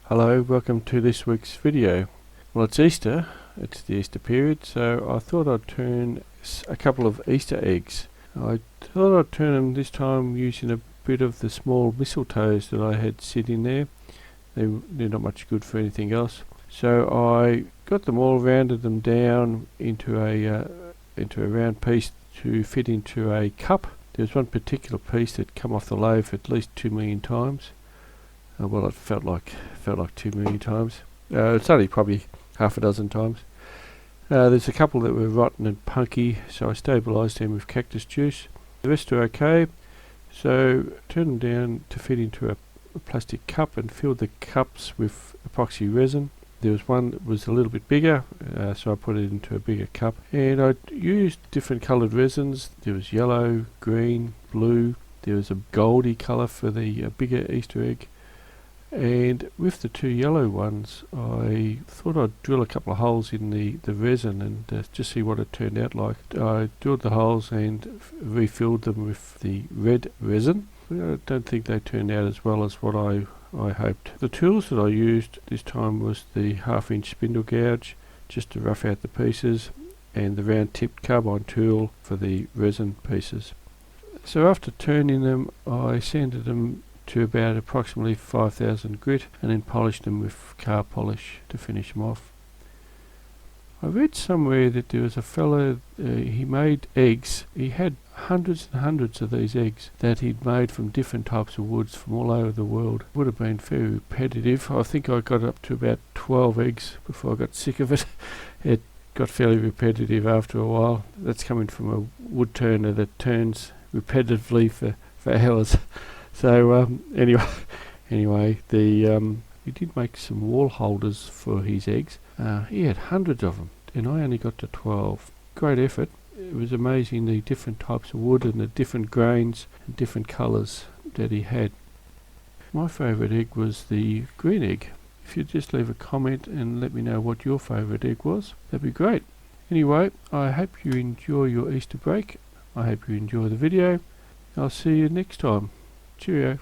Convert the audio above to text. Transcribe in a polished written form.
Hello, welcome to this week's video. Well, it's Easter, it's the Easter period, so I thought I'd turn a couple of Easter eggs. I thought I'd turn them this time using a bit of the small mistletoes that I had sitting there. They're not much good for anything else. So I got them all, rounded them down into a round piece to fit into a cup. There was one particular piece that come off the lathe at least 2 million times. Well, it felt like 2 million times. It's only probably half a dozen times. There's a couple that were rotten and punky, so I stabilised them with cactus juice. The rest are okay, so turned them down to fit into a plastic cup and filled the cups with epoxy resin. There was one that was a little bit bigger, so I put it into a bigger cup. And I used different coloured resins. There was yellow, green, blue. There was a goldy colour for the bigger Easter egg. And with the two yellow ones, I thought I'd drill a couple of holes in the resin and just see what it turned out like. I drilled the holes and refilled them with the red resin. I don't think they turned out as well as what I hoped. The tools that I used this time was the 1/2-inch spindle gouge, just to rough out the pieces, and the round tipped carbine tool for the resin pieces. So after turning them, I sanded them to about approximately 5,000 grit and then polished them with car polish to finish them off. I read somewhere that there was a fellow, he made eggs. He had hundreds and hundreds of these eggs that he'd made from different types of woods from all over the world. It would have been very repetitive. I think I got up to about 12 eggs before I got sick of it. It got fairly repetitive after a while. That's coming from a wood turner that turns repetitively for hours. So anyway, he did make some wall holders for his eggs. He had hundreds of them, and I only got to 12. Great effort. It was amazing the different types of wood and the different grains and different colours that he had. My favourite egg was the green egg. If you'd just leave a comment and let me know what your favourite egg was, that'd be great. Anyway, I hope you enjoy your Easter break. I hope you enjoy the video. I'll see you next time. Cheerio.